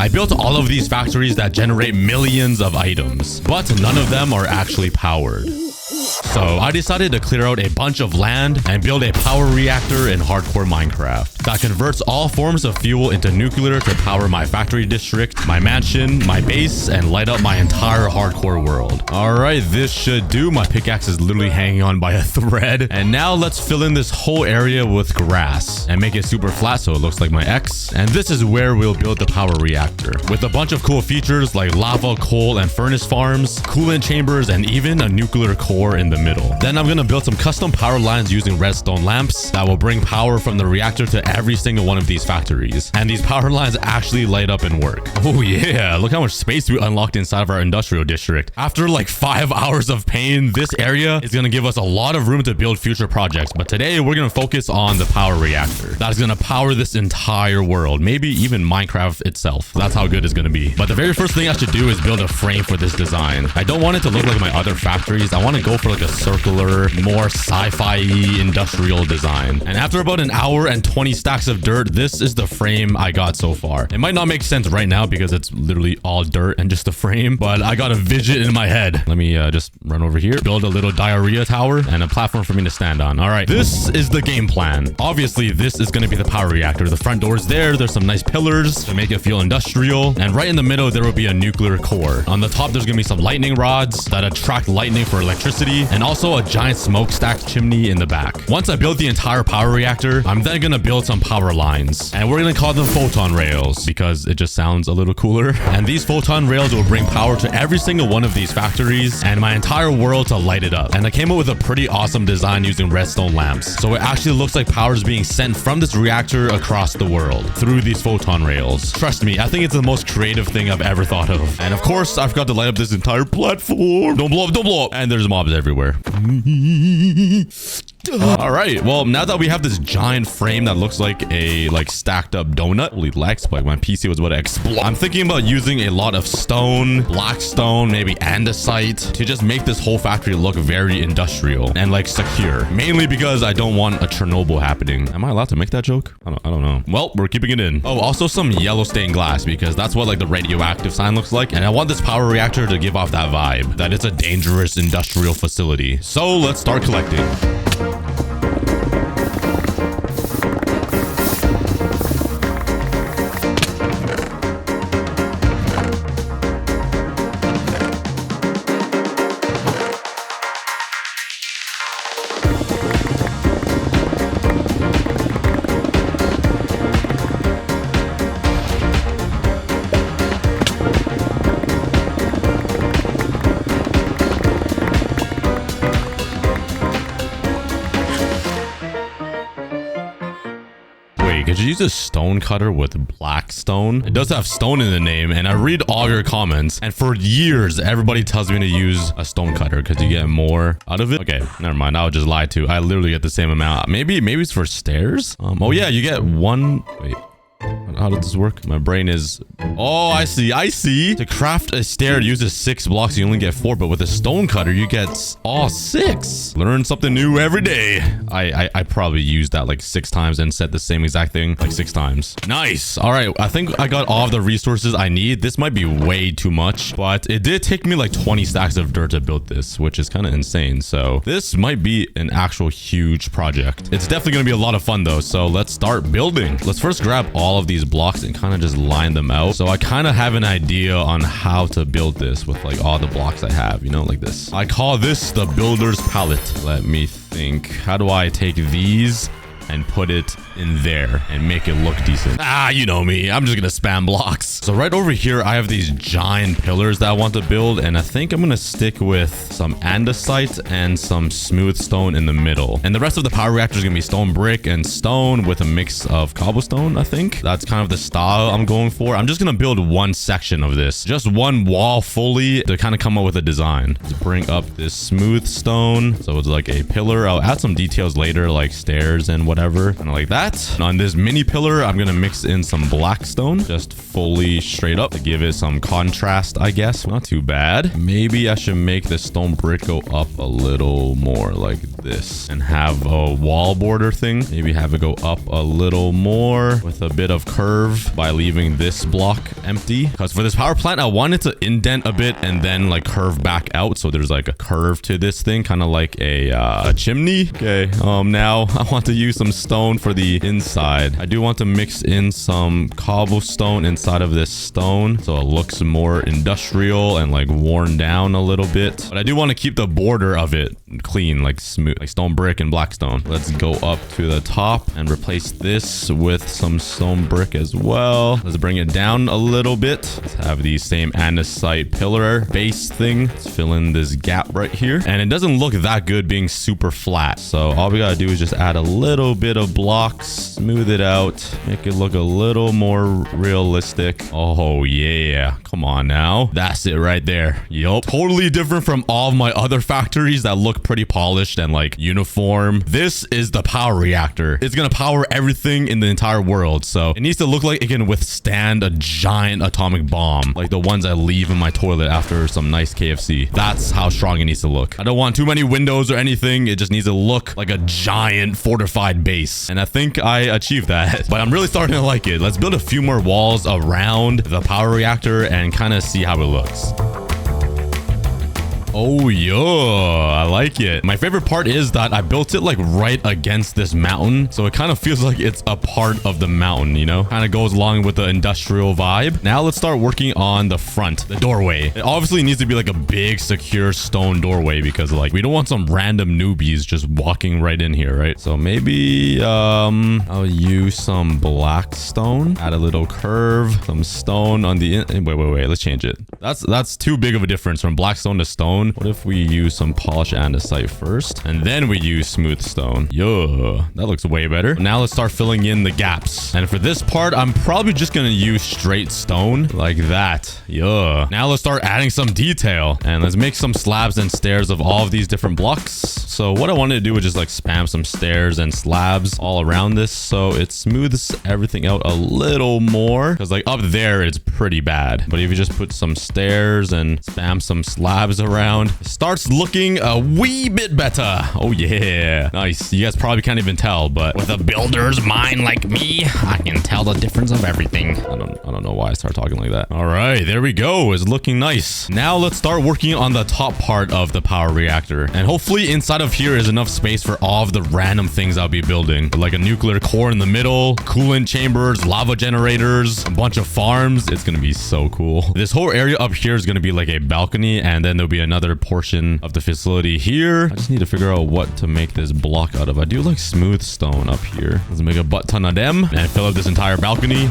I built all of these factories that generate millions of items, but none of them are actually powered. So I decided to clear out a bunch of land and build a power reactor in hardcore Minecraft that converts all forms of fuel into nuclear to power my factory district, my mansion, my base, and light up my entire hardcore world. All right, this should do. My pickaxe is literally hanging on by a thread. And now let's fill in this whole area with grass and make it super flat so it looks like my X. And this is where we'll build the power reactor with a bunch of cool features like lava, coal, and furnace farms, coolant chambers, and even a nuclear core in the middle. Then I'm gonna build some custom power lines using redstone lamps that will bring power from the reactor to every single one of these factories. And these power lines actually light up and work. Oh yeah, look how much space we unlocked inside of our industrial district. After like 5 hours of pain, this area is gonna give us a lot of room to build future projects. But today we're gonna focus on the power reactor that is gonna power this entire world, maybe even Minecraft itself. That's how good it's gonna be. But the very first thing I should do is build a frame for this design. I don't want it to look like my other factories. I want to go for like a circular, more sci-fi industrial design. And after about an hour and 20 stacks of dirt, this is the frame I got so far. It might not make sense right now because it's literally all dirt and just a frame, but I got a vision in my head. Let me just run over here, build a little diarrhea tower and a platform for me to stand on. All right, this is the game plan. Obviously, this is going to be the power reactor. The front door is there. There's some nice pillars to make it feel industrial. And right in the middle, there will be a nuclear core. On the top, there's going to be some lightning rods that attract lightning for electricity, and also a giant smokestack chimney in the back. Once I build the entire power reactor, I'm then gonna build some power lines, and we're gonna call them photon rails because it just sounds a little cooler. And these photon rails will bring power to every single one of these factories and my entire world to light it up. And I came up with a pretty awesome design using redstone lamps, so it actually looks like power is being sent from this reactor across the world through these photon rails. Trust me, I think it's the most creative thing I've ever thought of. And of course, I forgot to light up this entire platform. Don't blow up, don't blow up. And there's mobs everywhere. All right, well, now that we have this giant frame that looks like a stacked up donut, holy lag spike, my PC was about to explode. I'm thinking about using a lot of stone, black stone, maybe andesite to just make this whole factory look very industrial and like secure, mainly because I don't want a Chernobyl happening. Am I allowed to make that joke? I don't know. Well, we're keeping it in. Oh, also some yellow stained glass because that's what like the radioactive sign looks like, and I want this power reactor to give off that vibe that it's a dangerous industrial facility. So let's start collecting. Could you use a stone cutter with black stone? It does have stone in the name, and I read all your comments, and for years everybody tells me to use a stone cutter because you get more out of it. Okay, never mind, I'll just lie to. I literally get the same amount. Maybe it's for stairs. Oh yeah, you get one. Wait, how does this work? My brain is... Oh, I see. To craft a stair, it uses 6 blocks. You only get 4, but with a stone cutter, you get all 6. Learn something new every day. I probably used that like 6 times and said the same exact thing like 6 times. Nice. All right, I think I got all of the resources I need. This might be way too much, but it did take me like 20 stacks of dirt to build this, which is kind of insane. So this might be an actual huge project. It's definitely going to be a lot of fun though. So let's start building. Let's first grab all of these blocks and kind of just line them out. So I kind of have an idea on how to build this with like all the blocks I have, you know, like this. I call this the builder's palette. Let me think. How do I take these and put it in there and make it look decent? Ah, you know me. I'm just gonna spam blocks. So right over here, I have these giant pillars that I want to build, and I think I'm gonna stick with some andesite and some smooth stone in the middle. And the rest of the power reactor is gonna be stone brick and stone with a mix of cobblestone, I think. That's kind of the style I'm going for. I'm just gonna build one section of this, just one wall fully to kind of come up with a design. Let's bring up this smooth stone. So it's like a pillar. I'll add some details later, like stairs and whatever. whatever. Kind of like that. And on this mini pillar, I'm gonna mix in some black stone, just fully straight up to give it some contrast, I guess. Not too bad. Maybe I should make the stone brick go up a little more like this and have a wall border thing. Maybe have it go up a little more with a bit of curve by leaving this block empty. Because for this power plant, I wanted to indent a bit and then like curve back out. So there's like a curve to this thing, kind of like a chimney. Okay. Now I want to use some stone for the inside. I do want to mix in some cobblestone inside of this stone so it looks more industrial and like worn down a little bit. But I do want to keep the border of it clean, like smooth, like stone brick and black stone. Let's go up to the top and replace this with some stone brick as well. Let's bring it down a little bit. Let's have the same andesite pillar base thing. Let's fill in this gap right here. And it doesn't look that good being super flat. So all we gotta do is just add a little bit of blocks, smooth it out, make it look a little more realistic. Oh yeah, come on now. That's it right there. Yup. Totally different from all of my other factories that look pretty polished and like uniform. This is the power reactor. It's gonna power everything in the entire world. So it needs to look like it can withstand a giant atomic bomb, like the ones I leave in my toilet after some nice KFC. That's how strong it needs to look. I don't want too many windows or anything. It just needs to look like a giant fortified base. And I think I achieved that. But I'm really starting to like it. Let's build a few more walls around the power reactor and kind of see how it looks. Oh, yeah, I like it. My favorite part is that I built it like right against this mountain. So it kind of feels like it's a part of the mountain, you know? Kind of goes along with the industrial vibe. Now let's start working on the front, the doorway. It obviously needs to be like a big, secure stone doorway because like we don't want some random newbies just walking right in here, right? So maybe I'll use some black stone, add a little curve, some stone on the wait, let's change it. That's too big of a difference from black stone to stone. What if we use some polished andesite first and then we use smooth stone? Yeah, that looks way better. Now let's start filling in the gaps. And for this part, I'm probably just gonna use straight stone like that. Yeah. Now let's start adding some detail and let's make some slabs and stairs of all of these different blocks. So what I wanted to do was just like spam some stairs and slabs all around this so it smooths everything out a little more, because like up there it's pretty bad. But if you just put some stairs and spam some slabs around, it starts looking a wee bit better. Oh yeah, nice. You guys probably can't even tell, but with a builder's mind like me, I can tell the difference of everything. I don't know why I start talking like that. All right, there we go. It's looking nice. Now let's start working on the top part of the power reactor, and hopefully inside of here is enough space for all of the random things I'll be building, like a nuclear core in the middle, coolant chambers, lava generators, a bunch of farms. It's gonna be so cool. This whole area up here is gonna be like a balcony, and then there'll be another portion of the facility here. I just need to figure out what to make this block out of. I do like smooth stone up here. Let's make a butt ton of them and fill up this entire balcony.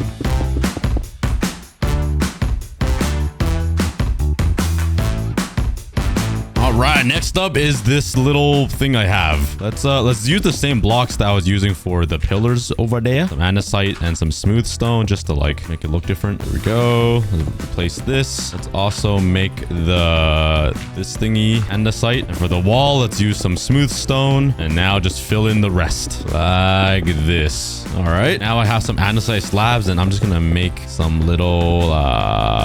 Alright, next up is this little thing I have. Let's use the same blocks that I was using for the pillars over there. Some andesite and some smooth stone just to like make it look different. There we go. Let's replace this. Let's also make this thingy andesite. And for the wall, let's use some smooth stone. And now just fill in the rest like this. Alright, now I have some andesite slabs and I'm just gonna make some little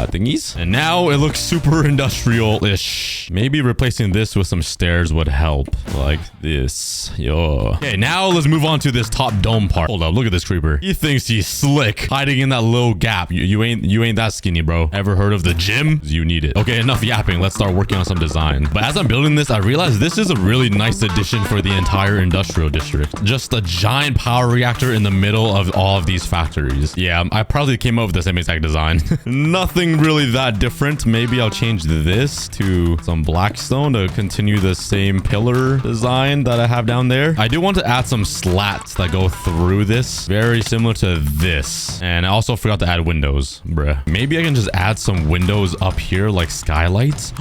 thingies. And now it looks super industrial-ish. Maybe replacing this with some stairs would help, like this. Yo. Okay, now let's move on to this top dome part. Hold up, look at this creeper. He thinks he's slick, hiding in that little gap. You ain't that skinny, bro. Ever heard of the gym? You need it. Okay, enough yapping. Let's start working on some design. But as I'm building this, I realized this is a really nice addition for the entire industrial district. Just a giant power reactor in the middle of all of these factories. Yeah, I probably came up with the same exact design. Nothing really that different. Maybe I'll change this to some black stone to continue the same pillar design that I have down there. I do want to add some slats that go through this, very similar to this. And I also forgot to add windows, bruh. Maybe I can just add some windows up here like skylights.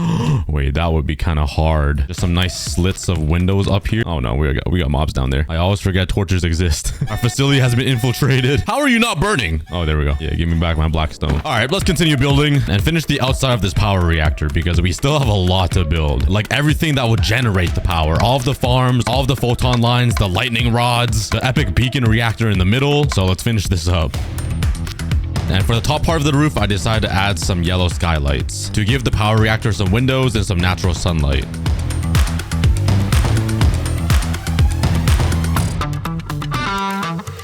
Wait, that would be kind of hard. Just some nice slits of windows up here. Oh no, we got mobs down there. I always forget torches exist. Our facility has been infiltrated. How are you not burning? Oh, there we go. Yeah, give me back my black stone. All right, let's continue building. building and finish the outside of this power reactor because we still have a lot to build. Like everything that would generate the power. All of the farms, all of the photon lines, the lightning rods, the epic beacon reactor in the middle. So let's finish this up. And for the top part of the roof, I decided to add some yellow skylights to give the power reactor some windows and some natural sunlight.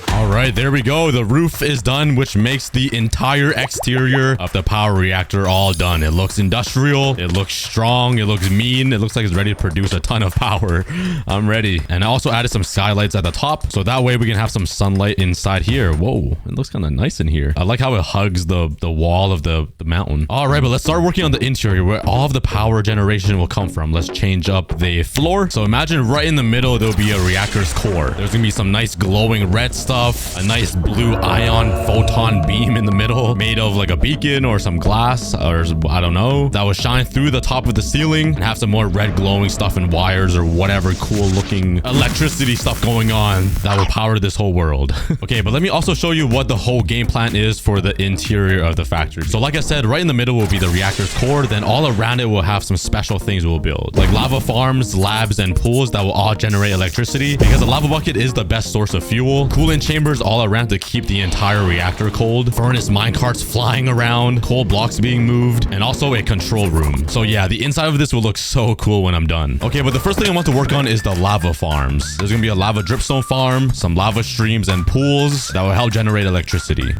All right, there we go. The roof is done, which makes the entire exterior of the power reactor all done. It looks industrial. It looks strong. It looks mean. It looks like it's ready to produce a ton of power. I'm ready. And I also added some skylights at the top, so that way we can have some sunlight inside here. Whoa, it looks kind of nice in here. I like how it hugs the wall of the mountain. All right, but let's start working on the interior where all of the power generation will come from. Let's change up the floor. So imagine right in the middle, there'll be a reactor's core. There's gonna be some nice glowing red stuff. A nice blue ion photon beam in the middle made of like a beacon or some glass or I don't know that will shine through the top of the ceiling and have some more red glowing stuff and wires or whatever cool looking electricity stuff going on that will power this whole world. Okay, but let me also show you what the whole game plan is for the interior of the factory. So like I said, right in the middle will be the reactor's core. Then all around it will have some special things we'll build like lava farms, labs, and pools that will all generate electricity because the lava bucket is the best source of fuel. Cooling chambers all around to keep the entire reactor cold. Furnace minecarts flying around, cold blocks being moved, and also a control room. So yeah, the inside of this will look so cool when I'm done. Okay, but the first thing I want to work on is the lava farms. There's gonna be a lava dripstone farm, some lava streams and pools that will help generate electricity.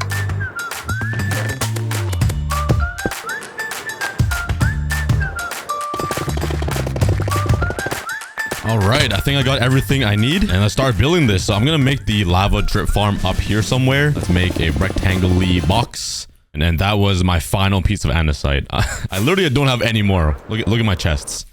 All right, I think I got everything I need and let's start building this. So I'm going to make the lava drip farm up here somewhere. Let's make a rectangle-y box. And then that was my final piece of andesite. I literally don't have any more. Look at my chests.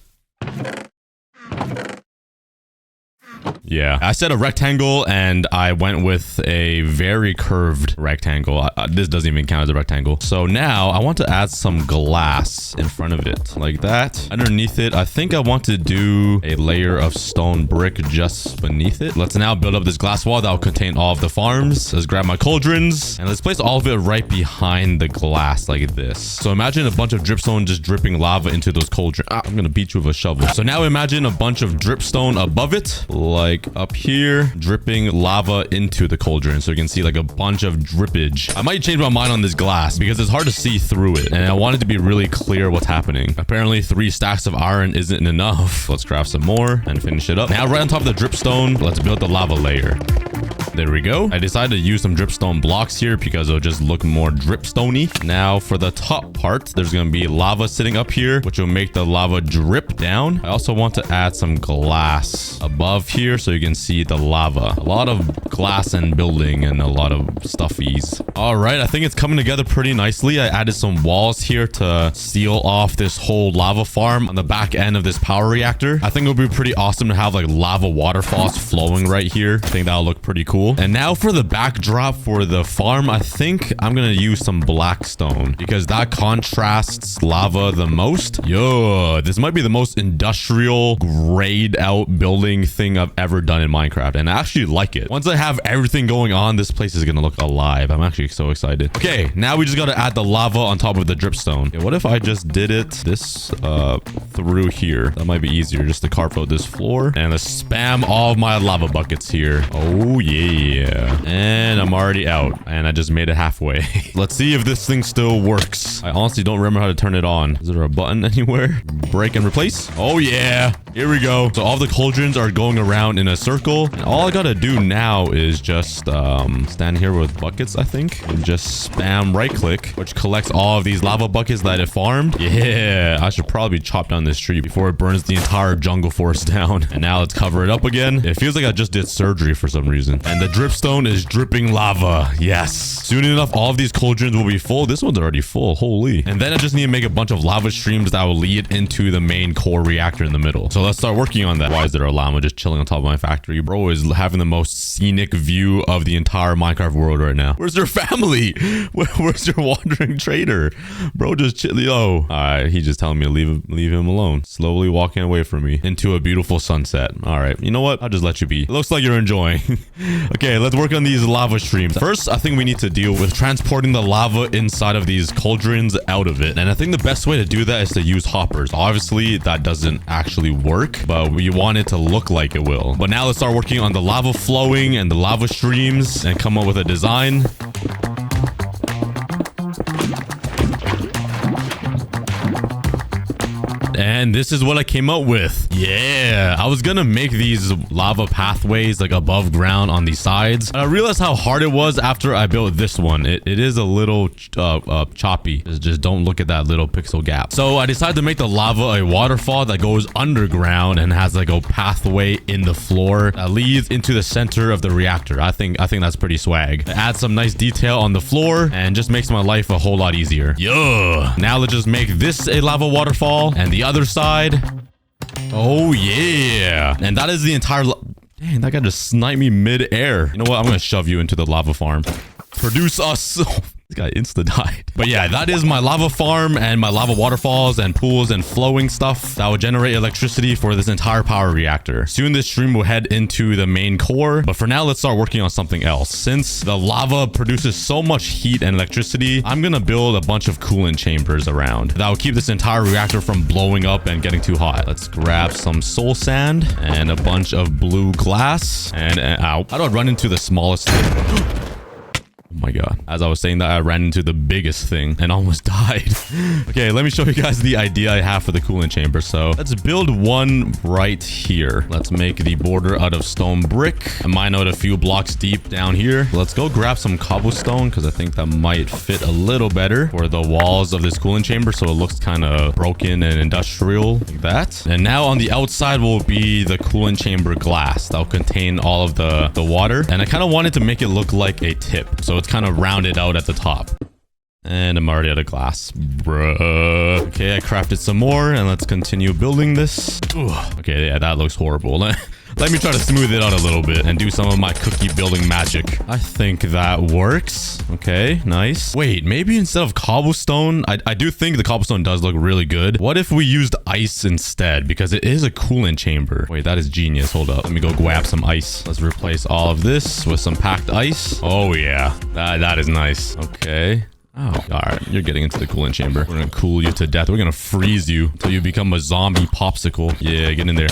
Yeah, I said a rectangle and I went with a very curved rectangle. This doesn't even count as a rectangle. So now I want to add some glass in front of it like that. Underneath it, I think I want to do a layer of stone brick just beneath it. Let's now build up this glass wall that will contain all of the farms. Let's grab my cauldrons and let's place all of it right behind the glass like this. So imagine a bunch of dripstone just dripping lava into those cauldrons. I'm gonna beat you with a shovel. So now imagine a bunch of dripstone above it, like up here, dripping lava into the cauldron. So you can see like a bunch of drippage. I might change my mind on this glass because it's hard to see through it. And I want it to be really clear what's happening. Apparently 3 stacks of iron isn't enough. Let's craft some more and finish it up. Now right on top of the dripstone, let's build the lava layer. There we go. I decided to use some dripstone blocks here because it'll just look more dripstony. Now for the top part, there's going to be lava sitting up here, which will make the lava drip down. I also want to add some glass above here so you can see the lava. A lot of glass and building and a lot of stuffies. All right, I think it's coming together pretty nicely. I added some walls here to seal off this whole lava farm on the back end of this power reactor. I think it'll be pretty awesome to have like lava waterfalls flowing right here. I think that'll look pretty cool. And now for the backdrop for the farm, I think I'm gonna use some black stone because that contrasts lava the most. Yo, this might be the most industrial grayed out building thing I've ever done in Minecraft, and I actually like it. Once I have everything going on, this place is gonna look alive. I'm actually so excited. Okay, now we just gotta add the lava on top of the dripstone. Okay, what if I just did it this through here? That might be easier, just to carve out this floor and let's spam all of my lava buckets here. Oh yeah. And I'm already out and I just made it halfway. Let's see if this thing still works. I honestly don't remember how to turn it on. Is there a button anywhere? Break and replace. Oh yeah, here we go. So all the cauldrons are going around in a circle and all I gotta do now is just stand here with buckets, I think, and just spam right click, which collects all of these lava buckets that it farmed. Yeah, I should probably chop down this tree before it burns the entire jungle forest down. And now let's cover it up again. It feels like I just did surgery for some reason. And the dripstone is dripping lava. Yes. Soon enough, all of these cauldrons will be full. This one's already full. Holy. And then I just need to make a bunch of lava streams that will lead into the main core reactor in the middle. So let's start working on that. Why is there a llama just chilling on top of my factory? Bro is having the most scenic view of the entire Minecraft world right now. Where's their family? Where's your wandering trader? Bro just chilling. Oh, all right. He's just telling me to leave him alone. Slowly walking away from me into a beautiful sunset. All right. You know what? I'll just let you be. It looks like you're enjoying. Okay, let's work on these lava streams. First, I think we need to deal with transporting the lava inside of these cauldrons out of it. And I think the best way to do that is to use hoppers. Obviously, that doesn't actually work, but we want it to look like it will. But now let's start working on the lava flowing and the lava streams and come up with a design. And this is what I came up with. Yeah, I was gonna make these lava pathways like above ground on the sides. I realized how hard it was after I built this one. It is a little choppy. Just don't look at that little pixel gap. So I decided to make the lava a waterfall that goes underground and has like a pathway in the floor that leads into the center of the reactor. I think that's pretty swag. It adds some nice detail on the floor and just makes my life a whole lot easier. Yeah. Now let's just make this a lava waterfall and the other side. Oh yeah. And that is the entire dang, that guy just sniped me mid-air. You know what? I'm gonna shove you into the lava farm. Produce us. This guy insta died. But yeah, that is my lava farm and my lava waterfalls and pools and flowing stuff that will generate electricity for this entire power reactor. Soon this stream will head into the main core, but for now let's start working on something else. Since the lava produces so much heat and electricity, I'm gonna build a bunch of coolant chambers around that will keep this entire reactor from blowing up and getting too hot. Let's grab some soul sand and a bunch of blue glass and ow. How do I run into the smallest thing? Oh my god. As I was saying that, I ran into the biggest thing and almost died. Okay, let me show you guys the idea I have for the coolant chamber. So let's build one right here. Let's make the border out of stone brick. I mine out a few blocks deep down here. Let's go grab some cobblestone because I think that might fit a little better for the walls of this coolant chamber so it looks kind of broken and industrial like that. And now on the outside will be the coolant chamber glass that will contain all of the water. And I kind of wanted to make it look like a tip. So it's kind of rounded out at the top. And I'm already out of glass. Bruh. Okay, I crafted some more and let's continue building this. Ugh. Okay, yeah, that looks horrible. Let me try to smooth it out a little bit and do some of my cookie building magic. I think that works. Okay, nice. Wait, maybe instead of cobblestone, I do think the cobblestone does look really good. What if we used ice instead? Because it is a coolant chamber. Wait, that is genius. Hold up. Let me go grab some ice. Let's replace all of this with some packed ice. Oh yeah, that is nice. Okay. Oh, all right. You're getting into the coolant chamber. We're gonna cool you to death. We're gonna freeze you until you become a zombie popsicle. Yeah, get in there.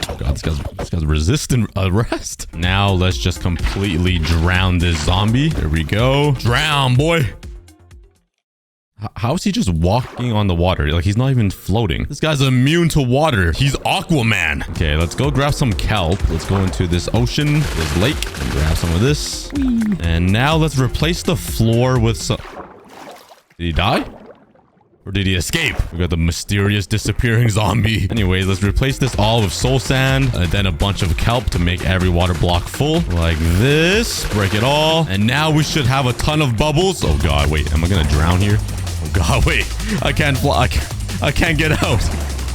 Oh god, this guy's resistant arrest. Now let's just completely drown this zombie. There we go. Drown, boy. How is he just walking on the water? Like he's not even floating. This guy's immune to water. He's Aquaman. Okay, let's go grab some kelp. Let's go into this ocean, this lake, and grab some of this. And now let's replace the floor with some... Did he die? Or did he escape? We got the mysterious disappearing zombie. Anyways, let's replace this all with soul sand and then a bunch of kelp to make every water block full. Like this. Break it all. And now we should have a ton of bubbles. Oh god, wait. Am I gonna drown here? Oh god, wait. I can't fly. I can't get out.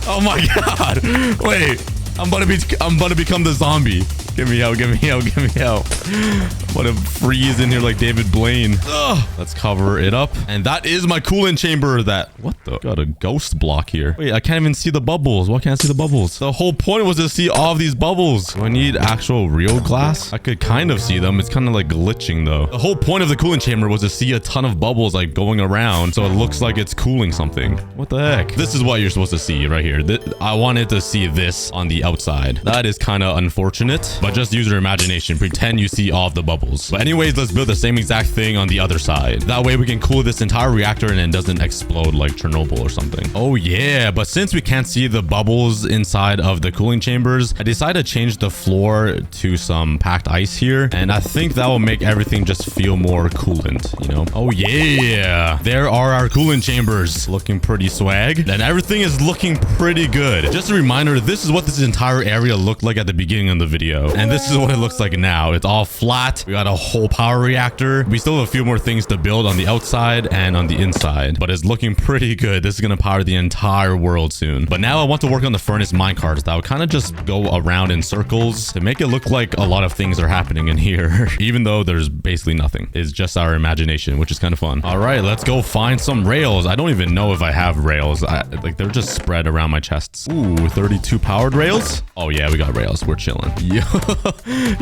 Oh my god. Wait. I'm about to become the zombie. Get me out, get me out, get me out. I'm gonna freeze in here like David Blaine. Ugh. Let's cover it up. And that is my coolant chamber that... What the? Got a ghost block here. Wait, I can't even see the bubbles. Why can't I see the bubbles? The whole point was to see all of these bubbles. Do I need actual real glass? I could kind of see them. It's kind of like glitching though. The whole point of the coolant chamber was to see a ton of bubbles like going around. So it looks like it's cooling something. What the heck? This is what you're supposed to see right here. I wanted to see this on the outside. That is kind of unfortunate. But just use your imagination. Pretend you see all of the bubbles. But anyways, let's build the same exact thing on the other side. That way we can cool this entire reactor and it doesn't explode like Chernobyl or something. Oh yeah, but since we can't see the bubbles inside of the cooling chambers, I decided to change the floor to some packed ice here. And I think that will make everything just feel more coolant, you know? Oh yeah, there are our coolant chambers. Looking pretty swag. And everything is looking pretty good. Just a reminder, this is what this entire area looked like at the beginning of the video. And this is what it looks like now. It's all flat. We got a whole power reactor. We still have a few more things to build on the outside and on the inside, but it's looking pretty good. This is going to power the entire world soon. But now I want to work on the furnace minecarts that would kind of just go around in circles to make it look like a lot of things are happening in here, even though there's basically nothing. It's just our imagination, which is kind of fun. All right, let's go find some rails. I don't even know if I have rails. Like they're just spread around my chests. Ooh, 32 powered rails. Oh yeah, we got rails. We're chilling.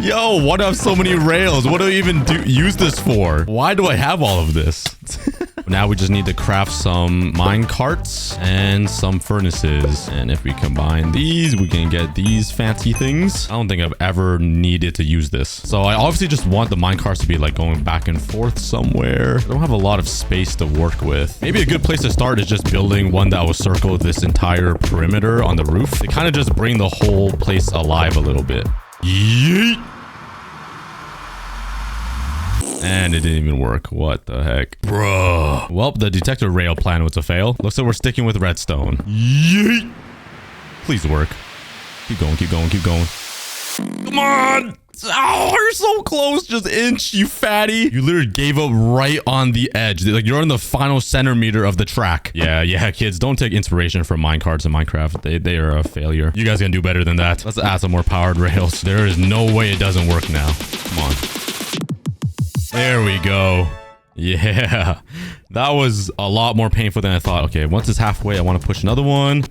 Yo, why do I have so many rails? What do I even use this for? Why do I have all of this? Now we just need to craft some mine carts and some furnaces. And if we combine these, we can get these fancy things. I don't think I've ever needed to use this. So I obviously just want the mine carts to be like going back and forth somewhere. I don't have a lot of space to work with. Maybe a good place to start is just building one that will circle this entire perimeter on the roof. They kind of just bring the whole place alive a little bit. Yeet! And it didn't even work. What the heck? Bruh. Well, the detector rail plan was a fail. Looks like we're sticking with redstone. Yeet. Please work. Keep going, keep going, keep going. Come on. Oh, you're so close. Just inch, you fatty. You literally gave up right on the edge. Like, you're on the final centimeter of the track. Yeah, kids. Don't take inspiration from minecarts in Minecraft. They are a failure. You guys can do better than that. Let's add some more powered rails. There is no way it doesn't work now. Come on. There we go. Yeah, that was a lot more painful than I thought. Okay, once it's halfway, I want to push another one.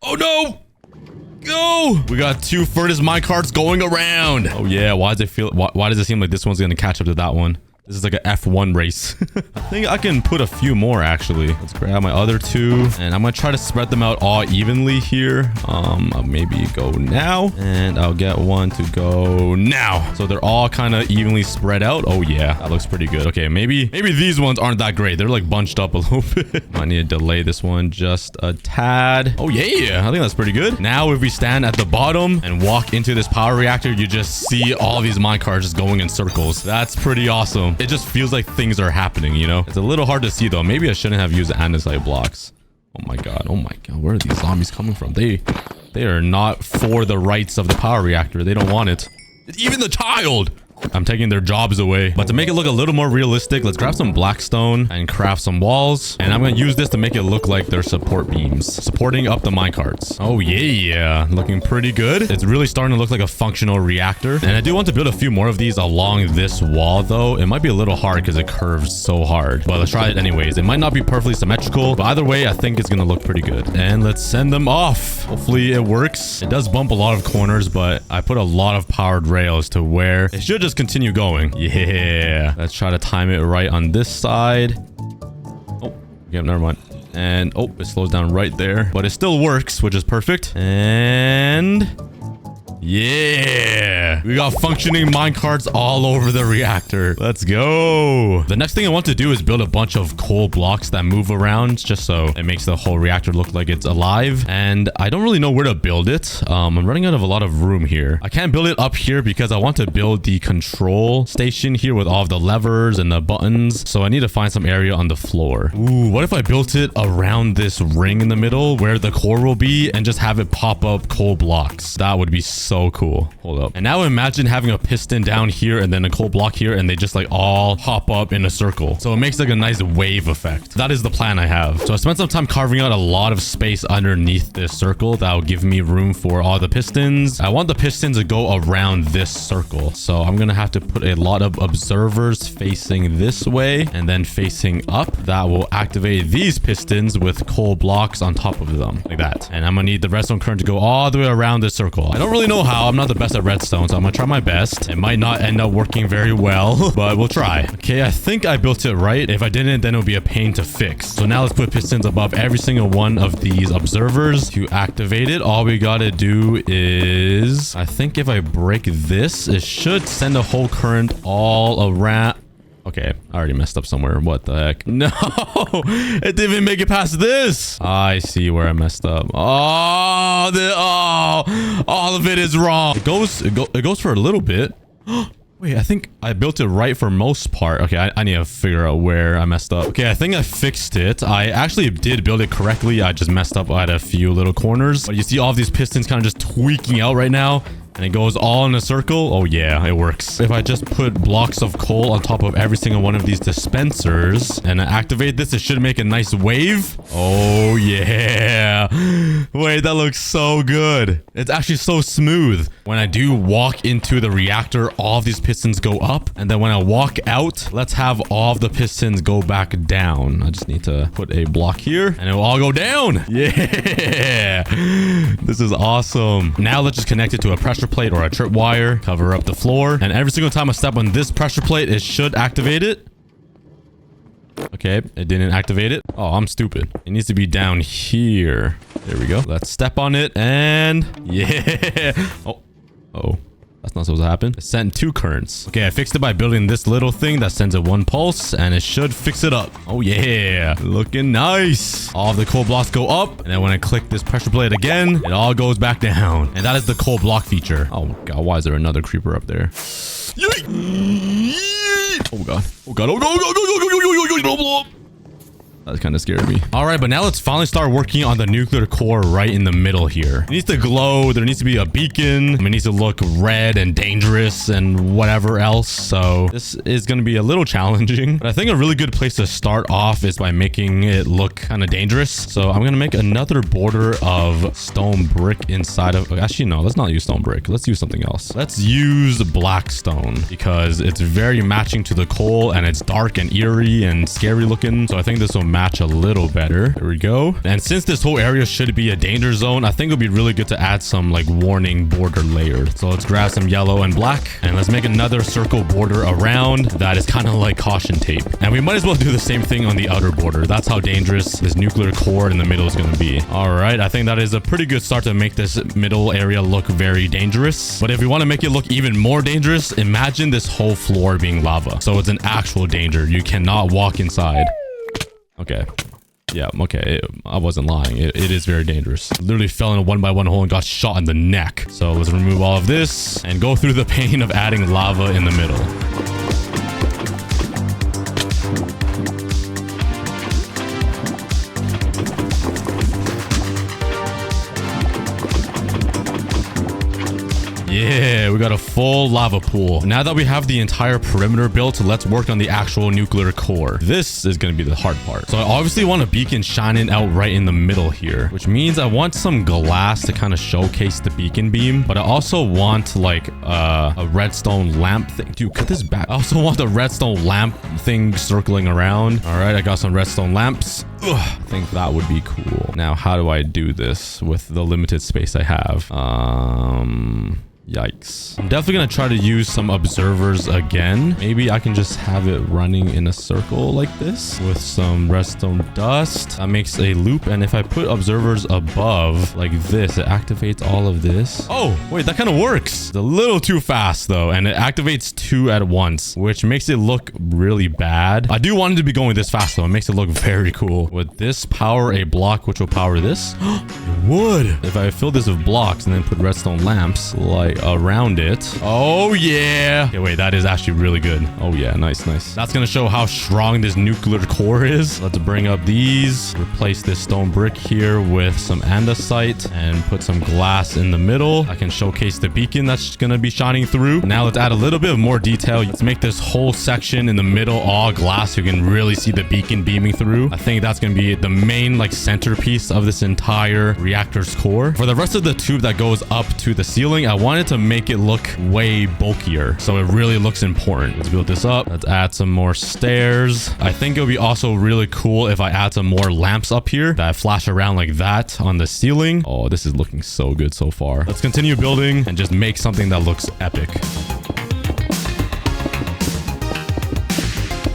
Oh no! Go! We got 2 furnace minecarts going around. Oh yeah, why does it seem like this one's gonna catch up to that one? This is like an F1 race. I think I can put a few more actually. Let's grab my other 2 and I'm gonna try to spread them out all evenly here. I'll maybe go now and I'll get one to go now. So they're all kind of evenly spread out. Oh yeah, that looks pretty good. Okay, maybe these ones aren't that great. They're like bunched up a little bit. I need to delay this one just a tad. Oh yeah, I think that's pretty good. Now if we stand at the bottom and walk into this power reactor, you just see all these minecarts just going in circles. That's pretty awesome. It just feels like things are happening, you know? It's a little hard to see though. Maybe I shouldn't have used andesite blocks. Oh my god. Oh my god. Where are these zombies coming from? They are not for the rights of the power reactor. They don't want it. Even the child! I'm taking their jobs away. But to make it look a little more realistic, let's grab some blackstone and craft some walls. And I'm going to use this to make it look like they're support beams, supporting up the minecarts. Oh yeah, looking pretty good. It's really starting to look like a functional reactor. And I do want to build a few more of these along this wall though. It might be a little hard because it curves so hard. But let's try it anyways. It might not be perfectly symmetrical, but either way, I think it's going to look pretty good. And let's send them off. Hopefully it works. It does bump a lot of corners, but I put a lot of powered rails to where it should just continue going. Yeah, let's try to time it right on this side. Oh, yeah, never mind. And oh, it slows down right there, but it still works, which is perfect. And yeah, we got functioning minecarts all over the reactor. Let's go. The next thing I want to do is build a bunch of coal blocks that move around just so it makes the whole reactor look like it's alive. And I don't really know where to build it. I'm running out of a lot of room here. I can't build it up here because I want to build the control station here with all of the levers and the buttons. So I need to find some area on the floor. Ooh, what if I built it around this ring in the middle where the core will be and just have it pop up coal blocks? That would be so cool. Hold up. And now imagine having a piston down here and then a coal block here and they just like all hop up in a circle. So it makes like a nice wave effect. That is the plan I have. So I spent some time carving out a lot of space underneath this circle that will give me room for all the pistons. I want the pistons to go around this circle. So I'm gonna have to put a lot of observers facing this way and then facing up. That will activate these pistons with coal blocks on top of them like that. And I'm gonna need the redstone current to go all the way around this circle. I don't really know how. I'm not the best at redstone, so I'm gonna try my best. It might not end up working very well, but we'll try. Okay, I think I built it right. If I didn't, then it would be a pain to fix. So now let's put pistons above every single one of these observers to activate it. All we gotta do is, I think if I break this, it should send a whole current all around. Okay, I already messed up somewhere. What the heck? No, it didn't even make it past this. I see where I messed up. Oh, all of it is wrong. It goes for a little bit. Wait, I think I built it right for most part. Okay, I need to figure out where I messed up. Okay, I think I fixed it. I actually did build it correctly. I just messed up at a few little corners. But you see all of these pistons kind of just tweaking out right now. and it goes all in a circle. Oh yeah, it works. If I just put blocks of coal on top of every single one of these dispensers and I activate this, it should make a nice wave. Oh yeah. Wait, that looks so good. It's actually so smooth. When I do walk into the reactor, all of these pistons go up, and then when I walk out, let's have all of the pistons go back down. I just need to put a block here and it will all go down. Yeah. This is awesome. Now let's just connect it to a pressure plate or a tripwire, cover up the floor, and every single time I step on this pressure plate, it should activate it. Okay, it didn't activate it. Oh, I'm stupid. It needs to be down here. There we go. Let's step on it and yeah. Oh, that's not supposed to happen. It sent 2 currents. Okay, I fixed it by building this little thing that sends it 1 pulse, and it should fix it up. Oh yeah, looking nice. All of the coal blocks go up, and then when I click this pressure plate again, it all goes back down. And that is the coal block feature. Oh god, why is there another creeper up there? Oh god. Oh god. Oh god. Oh god. That kind of scared me. All right, but now let's finally start working on the nuclear core right in the middle here. It needs to glow. There needs to be a beacon. It needs to look red and dangerous and whatever else. So this is going to be a little challenging, but I think a really good place to start off is by making it look kind of dangerous. So I'm going to make another border of stone brick inside of... Actually, no, let's not use stone brick. Let's use something else. Let's use black stone because it's very matching to the coal and it's dark and eerie and scary looking. So I think this will match a little better. There we go. And since this whole area should be a danger zone, I think it would be really good to add some like warning border layer. So let's grab some yellow and black and let's make another circle border around that is kind of like caution tape. And we might as well do the same thing on the outer border. That's how dangerous this nuclear core in the middle is going to be. All right, I think that is a pretty good start to make this middle area look very dangerous. But if we want to make it look even more dangerous, imagine this whole floor being lava. So it's an actual danger. You cannot walk inside. Okay. Yeah, okay. I wasn't lying. It is very dangerous. Literally fell in a 1x1 hole and got shot in the neck. So let's remove all of this and go through the pain of adding lava in the middle. Yeah, we got a full lava pool. Now that we have the entire perimeter built, let's work on the actual nuclear core. This is going to be the hard part. So I obviously want a beacon shining out right in the middle here, which means I want some glass to kind of showcase the beacon beam. But I also want like a redstone lamp thing. Dude, cut this back. I also want the redstone lamp thing circling around. All right, I got some redstone lamps. Ugh, I think that would be cool. Now, how do I do this with the limited space I have? Yikes. I'm definitely going to try to use some observers again. Maybe I can just have it running in a circle like this with some redstone dust. That makes a loop. And if I put observers above like this, it activates all of this. Oh, wait, that kind of works. It's a little too fast though. And it activates 2 at once, which makes it look really bad. I do want it to be going this fast though. It makes it look very cool. Would this power a block which will power this? It would. If I fill this with blocks and then put redstone lamps like around it. Oh yeah. Okay, wait, that is actually really good. Oh yeah, nice. That's gonna show how strong this nuclear core is. Let's bring up these, replace this stone brick here with some andesite and put some glass in the middle. I can showcase the beacon that's gonna be shining through. Now let's add a little bit of more detail. Let's make this whole section in the middle all glass so you can really see the beacon beaming through. I think that's gonna be the main like centerpiece of this entire reactor's core. For the rest of the tube that goes up to the ceiling, I wanted to make it look way bulkier so it really looks important. Let's build this up. Let's add some more stairs. I think it would be also really cool if I add some more lamps up here that flash around like that on the ceiling. Oh, this is looking so good so far. Let's continue building and just make something that looks epic.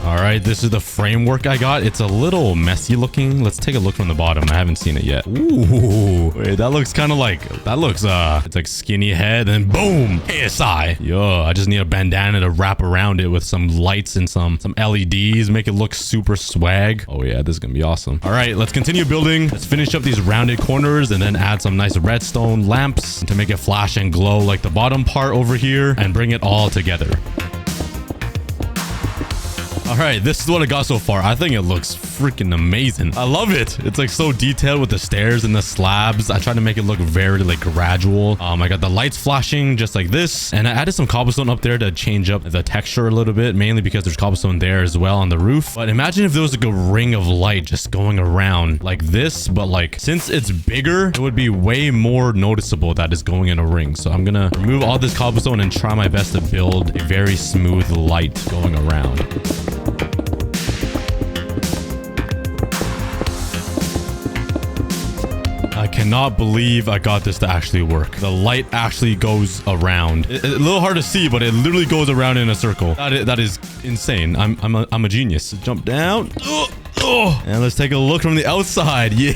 All right, this is the framework I got. It's a little messy looking. Let's take a look from the bottom. I haven't seen it yet. Ooh, wait, that looks kind of like, it's like skinny head and boom, ASI. Yo, I just need a bandana to wrap around it with some lights and some LEDs, make it look super swag. Oh yeah, this is gonna be awesome. All right, let's continue building. Let's finish up these rounded corners and then add some nice redstone lamps to make it flash and glow like the bottom part over here and bring it all together. All right, this is what I got so far. I think it looks freaking amazing. I love it. It's like so detailed with the stairs and the slabs. I tried to make it look very like gradual. I got the lights flashing just like this, and I added some cobblestone up there to change up the texture a little bit, mainly because there's cobblestone there as well on the roof. But imagine if there was like a ring of light just going around like this, but like since it's bigger, it would be way more noticeable that it's going in a ring. So I'm gonna remove all this cobblestone and try my best to build a very smooth light going around. I cannot believe I got this to actually work. The light actually goes around. It's a little hard to see, but it literally goes around in a circle. That is insane. I'm a genius. Jump down. And let's take a look from the outside. Yeah.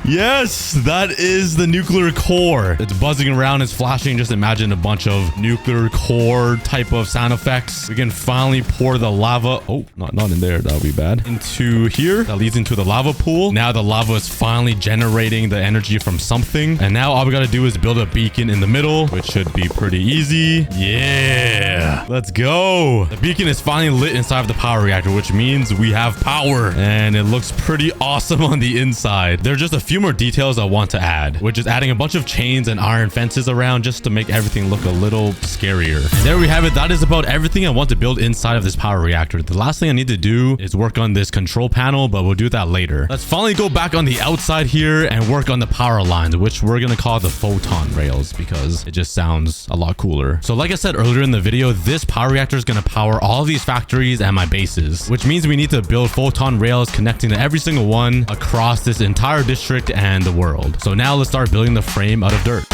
Yes, that is the nuclear core. It's buzzing around. It's flashing. Just imagine a bunch of nuclear core type of sound effects. We can finally pour the lava. Oh, not in there. That would be bad. Into here. That leads into the lava pool. Now the lava is finally generating the energy from something. And now all we got to do is build a beacon in the middle, which should be pretty easy. Yeah. Let's go. The beacon is finally lit inside of the power reactor, which means we have power, and it looks pretty awesome on the inside. There are just a few more details I want to add, which is adding a bunch of chains and iron fences around just to make everything look a little scarier. And there we have it. That is about everything I want to build inside of this power reactor. The last thing I need to do is work on this control panel, but we'll do that later. Let's finally go back on the outside here and work on the power lines, which we're gonna call the Photon rails because it just sounds a lot cooler. So like I said earlier in the video, this power reactor is gonna power all of these factories and my bases, which means we need to build Photon rails connecting to every single one across this entire district and the world. So now let's start building the frame out of dirt.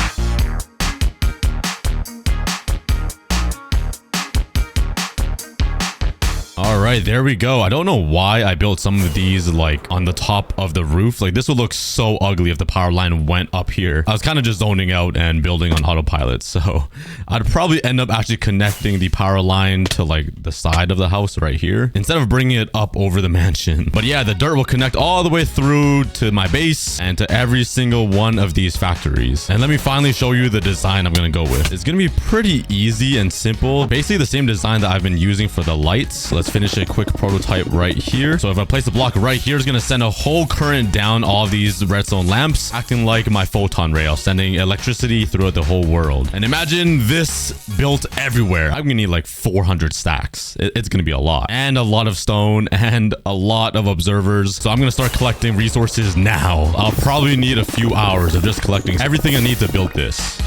All right, there we go. I don't know why I built some of these like on the top of the roof. Like this would look so ugly if the power line went up here. I was kind of just zoning out and building on autopilot. So I'd probably end up actually connecting the power line to like the side of the house right here instead of bringing it up over the mansion. But yeah, the dirt will connect all the way through to my base and to every single one of these factories. And let me finally show you the design I'm going to go with. It's going to be pretty easy and simple. Basically the same design that I've been using for the lights. Let's finish a quick prototype right here. So if I place a block right here, it's going to send a whole current down all of these redstone lamps, acting like my photon rail, sending electricity throughout the whole world. And imagine this built everywhere. I'm going to need like 400 stacks. It's going to be a lot. And a lot of stone and a lot of observers. So I'm going to start collecting resources now. I'll probably need a few hours of just collecting everything I need to build this.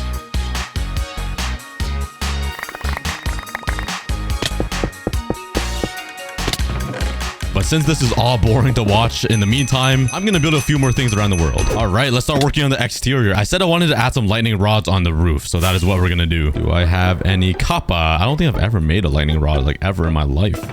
But since this is all boring to watch in the meantime, I'm going to build a few more things around the world. All right, let's start working on the exterior. I said I wanted to add some lightning rods on the roof, so that is what we're going to do. Do I have any copper? I don't think I've ever made a lightning rod like ever in my life.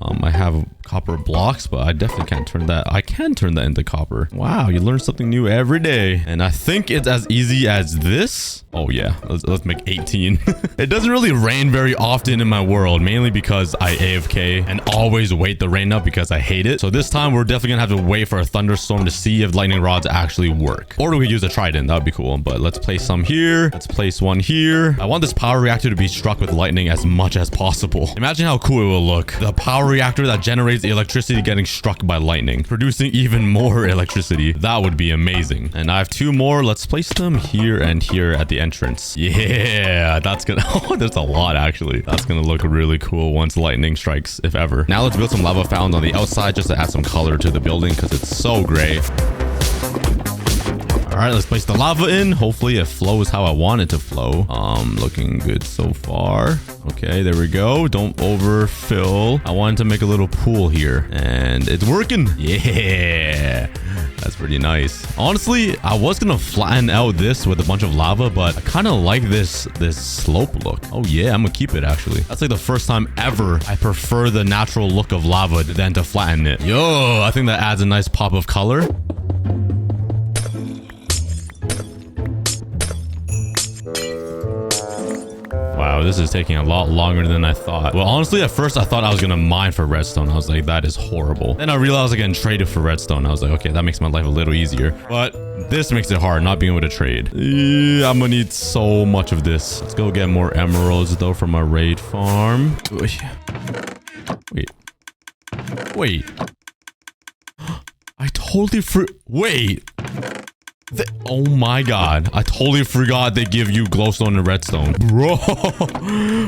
I have copper blocks, but I definitely can't turn that. I can turn that into copper. Wow, you learn something new every day. And I think it's as easy as this. Oh yeah, let's make 18. It doesn't really rain very often in my world, mainly because I AFK and always wait the rain up because I hate it. So this time we're definitely gonna have to wait for a thunderstorm to see if lightning rods actually work. Or we could use a trident, that would be cool. But let's place some here. Let's place one here. I want this power reactor to be struck with lightning as much as possible. Imagine how cool it will look. The power reactor that generates the electricity getting struck by lightning, producing even more electricity. That would be amazing. And I have two more. Let's place them here and here at the entrance. Yeah, that's gonna... Oh, there's a lot actually. That's gonna look really cool once lightning strikes, if ever. Now let's build some lava fountains on the outside just to add some color to the building because it's so gray. All right, let's place the lava in. Hopefully it flows how I want it to flow. Looking good so far. Okay, there we go. Don't overfill. I wanted to make a little pool here and it's working. Yeah, that's pretty nice. Honestly, I was gonna flatten out this with a bunch of lava, but I kind of like this slope look. Oh yeah, I'm gonna keep it actually. That's like the first time ever I prefer the natural look of lava than to flatten it. Yo, I think that adds a nice pop of color. Wow, this is taking a lot longer than I thought. Well, honestly, at first I thought I was gonna mine for redstone. I was like, that is horrible. Then I realized I was getting traded for redstone. I was like, okay, that makes my life a little easier. But this makes it hard, not being able to trade. Yeah, I'm gonna need so much of this. Let's go get more emeralds though from my raid farm. Wait. Wait. I totally wait. Oh my god. I totally forgot they give you glowstone and redstone. Bro.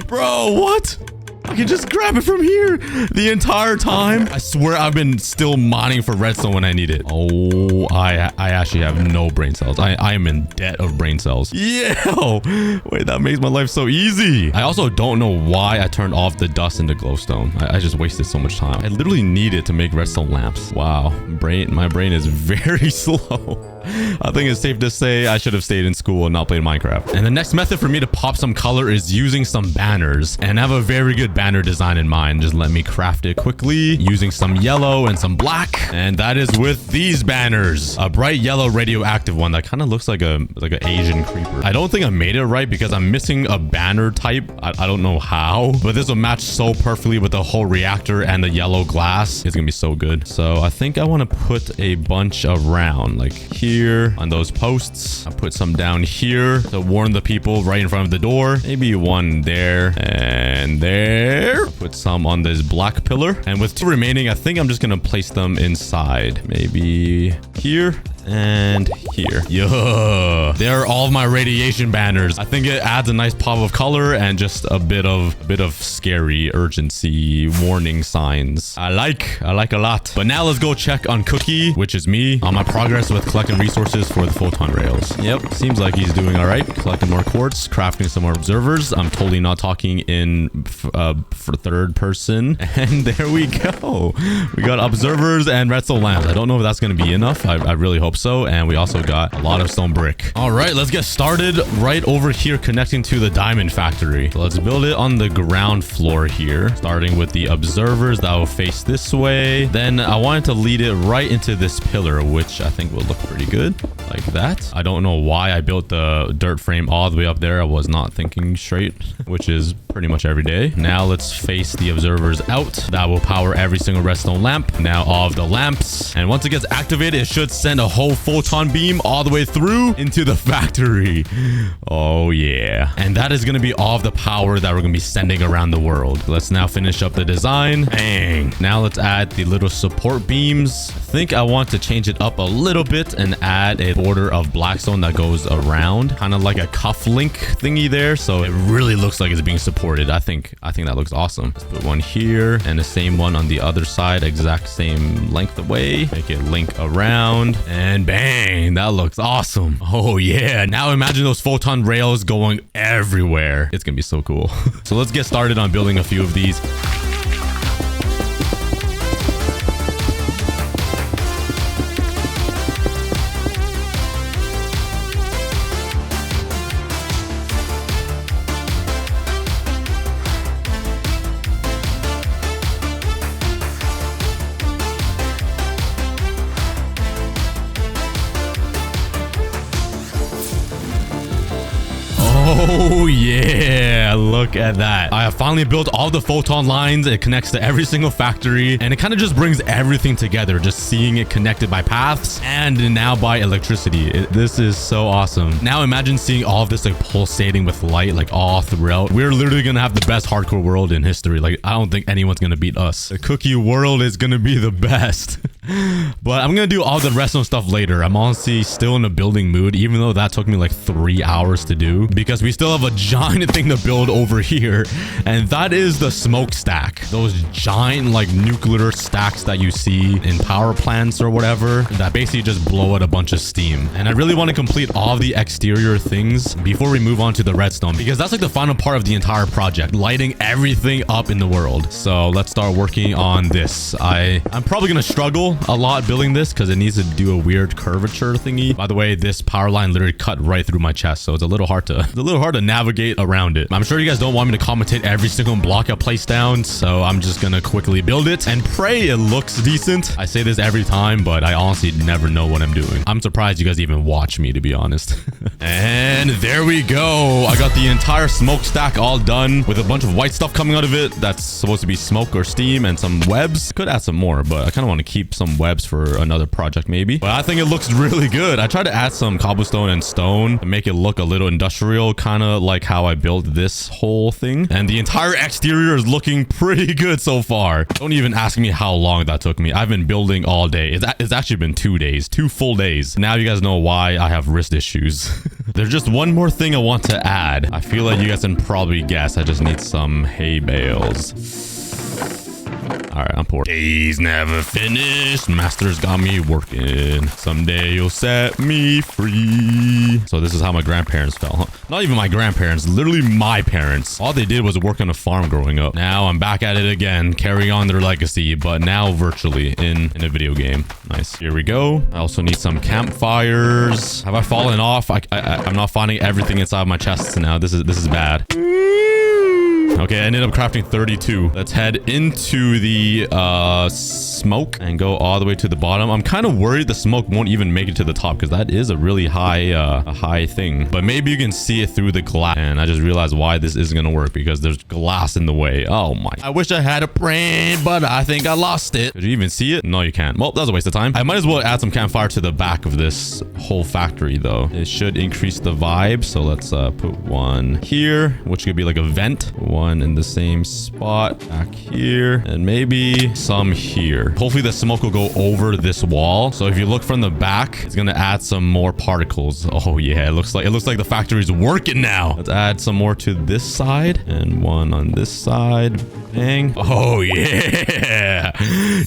Bro, what? I can just grab it from here the entire time. I swear I've been still mining for redstone when I need it. Oh, I actually have no brain cells. I am in debt of brain cells. Yeah. Wait, that makes my life so easy. I also don't know why I turned off the dust into glowstone. I just wasted so much time. I literally need it to make redstone lamps. Wow. My brain is very slow. I think it's safe to say I should have stayed in school and not played Minecraft. And the next method for me to pop some color is using some banners. And I have a very good banner design in mind. Just let me craft it quickly using some yellow and some black. And that is with these banners. A bright yellow radioactive one that kind of looks like an Asian creeper. I don't think I made it right because I'm missing a banner type. I don't know how, but this will match so perfectly with the whole reactor and the yellow glass. It's gonna be so good. So I think I want to put a bunch around, like here on those posts. I put some down here to warn the people right in front of the door. Maybe one there and there. Put some on this black pillar. And with 2 remaining, I think I'm just gonna place them inside. Maybe here and here. Yeah, they're all of my radiation banners. I think it adds a nice pop of color and just a bit of scary urgency warning signs. I like a lot. But now let's go check on Cookie, which is me, on my progress with collecting resources for the Photon rails. Yep, seems like he's doing all right. Collecting more quartz, crafting some more observers. I'm totally not talking in for third person. And there we go. We got observers and redstone lamps. I don't know if that's going to be enough. I really hope so. And we also got a lot of stone brick. All right, let's get started right over here connecting to the diamond factory. So let's build it on the ground floor here, starting with the observers that will face this way. Then I wanted to lead it right into this pillar, which I think will look pretty good like that. I don't know why I built the dirt frame all the way up there. I was not thinking straight, which is pretty much every day. Now let's face the observers out. That will power every single redstone lamp. Now all of the lamps. And once it gets activated, it should send a whole photon beam all the way through into the factory. Oh yeah. And that is going to be all of the power that we're going to be sending around the world. Let's now finish up the design. Bang. Now let's add the little support beams. I think I want to change it up a little bit and add a border of blackstone that goes around, kind of like a cuff link thingy there, so it really looks like it's being supported. I think that looks awesome. Let's put one here and the same one on the other side, exact same length away. Make it link around and bang, that looks awesome. Oh yeah. Now imagine those photon rails going everywhere. It's gonna be so cool. So let's get started on building a few of these. Oh yeah, look at that. I have finally built all the photon lines. It connects to every single factory and it kind of just brings everything together, just seeing it connected by paths and now by electricity. This is so awesome. Now imagine seeing all of this like pulsating with light like all throughout. We're literally gonna have the best hardcore world in history. Like I don't think anyone's gonna beat us. The cookie world is gonna be the best. But I'm gonna do all the rest of stuff later. I'm honestly still in a building mood, even though that took me like 3 hours to do, because we still have a giant thing to build over here, and that is the smokestack. Those giant like nuclear stacks that you see in power plants or whatever that basically just blow out a bunch of steam. And I really want to complete all of the exterior things before we move on to the redstone, because that's like the final part of the entire project, lighting everything up in the world. So let's start working on this. I'm probably gonna struggle a lot building this because it needs to do a weird curvature thingy. By the way, this power line literally cut right through my chest, so it's a little hard to navigate around it. I'm sure you guys don't want me to commentate every single block I place down, so I'm just gonna quickly build it and pray it looks decent. I say this every time, but I honestly never know what I'm doing. I'm surprised you guys even watch me, to be honest. And there we go. I got the entire smokestack all done with a bunch of white stuff coming out of it. That's supposed to be smoke or steam and some webs. Could add some more, but I kind of want to keep some webs for another project maybe. But I think it looks really good. I tried to add some cobblestone and stone to make it look a little industrial, kind of like how I built this whole thing. And the entire exterior is looking pretty good so far. Don't even ask me how long that took me. I've been building all day. It's actually been 2 days, 2 full days. Now you guys know why I have wrist issues. There's just one more thing I want to add. I feel like you guys can probably guess. I just need some hay bales. All right, I'm poor. Days never finished. Master's got me working. Someday you'll set me free. So this is how my grandparents felt. Huh? Not even my grandparents, literally my parents. All they did was work on a farm growing up. Now I'm back at it again, carrying on their legacy, but now virtually in a video game. Nice. Here we go. I also need some campfires. Have I fallen off? I'm not finding everything inside my chest now. This is bad. Okay, I ended up crafting 32. Let's head into the smoke and go all the way to the bottom. I'm kind of worried the smoke won't even make it to the top because that is a really high thing. But maybe you can see it through the glass. And I just realized why this isn't going to work because there's glass in the way. Oh my. I wish I had a brain, but I think I lost it. Could you even see it? No, you can't. Well, that was a waste of time. I might as well add some campfire to the back of this whole factory though. It should increase the vibe. So let's put one here, which could be like a vent. One in the same spot back here and maybe some here. Hopefully the smoke will go over this wall. So if you look from the back, it's gonna add some more particles. Oh yeah, it looks like the factory's working now. Let's add some more to this side and one on this side. Bang. Oh yeah.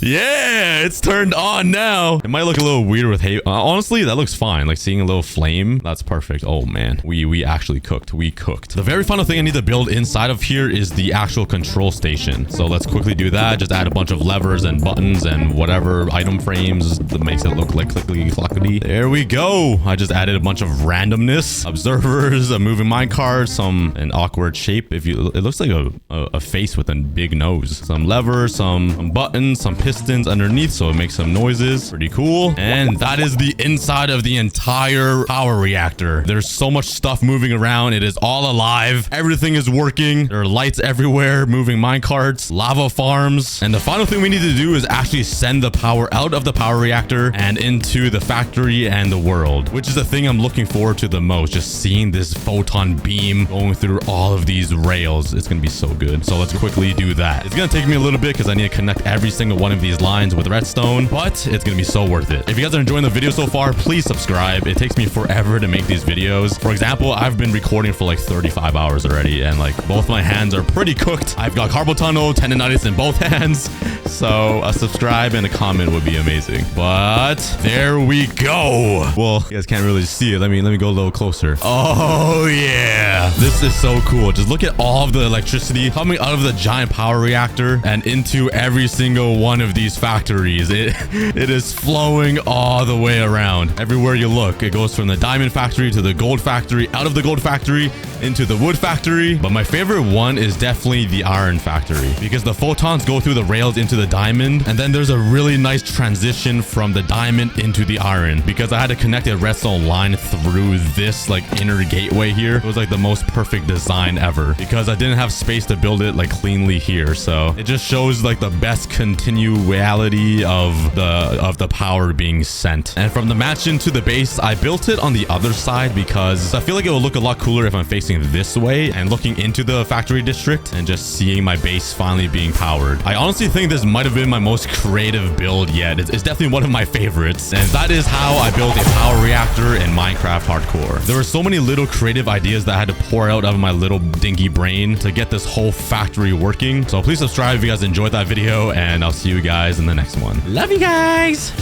Yeah, it's turned on now. It might look a little weird with hay. Honestly, that looks fine. Like seeing a little flame, that's perfect. Oh man, we actually cooked. We cooked. The very final thing I need to build inside of here is the actual control station. So let's quickly do that. Just add a bunch of levers and buttons and whatever item frames that makes it look like clickety clockety. There we go. I just added a bunch of randomness, observers, a moving minecart, an awkward shape. It looks like a face with a big nose. Some levers, some buttons, some pistons underneath so it makes some noises. Pretty cool. And that is the inside of the entire power reactor. There's so much stuff moving around. It is all alive. Everything is working. There are lights everywhere, moving minecarts, lava farms. And the final thing we need to do is actually send the power out of the power reactor and into the factory and the world, which is the thing I'm looking forward to the most. Just seeing this photon beam going through all of these rails. It's going to be so good. So let's quickly do that. It's going to take me a little bit because I need to connect every single one of these lines with redstone, but it's going to be so worth it. If you guys are enjoying the video so far, please subscribe. It takes me forever to make these videos. For example, I've been recording for like 35 hours already and like both my hands are pretty cooked. I've got carpal tunnel, tendonitis in both hands. So a subscribe and a comment would be amazing. But there we go. Well, you guys can't really see it. Let me go a little closer. Oh yeah. This is so cool. Just look at all of the electricity coming out of the giant power reactor and into every single one of these factories. It is flowing all the way around. Everywhere you look, it goes from the diamond factory to the gold factory, out of the gold factory into the wood factory. But my favorite one is definitely the iron factory because the photons go through the rails into the diamond, and then there's a really nice transition from the diamond into the iron because I had to connect a redstone line through this like inner gateway here. It was like the most perfect design ever because I didn't have space to build it like cleanly here. So it just shows like the best continuality of the power being sent. And from the mansion to the base, I built it on the other side because I feel like it will look a lot cooler if I'm facing this way and looking into the factory district and just seeing my base finally being powered. I honestly think this might have been my most creative build yet. It's definitely one of my favorites. And that is how I built a power reactor in Minecraft Hardcore. There were so many little creative ideas that I had to pour out of my little dinky brain to get this whole factory working. So please subscribe if you guys enjoyed that video, and I'll see you guys in the next one. Love you guys.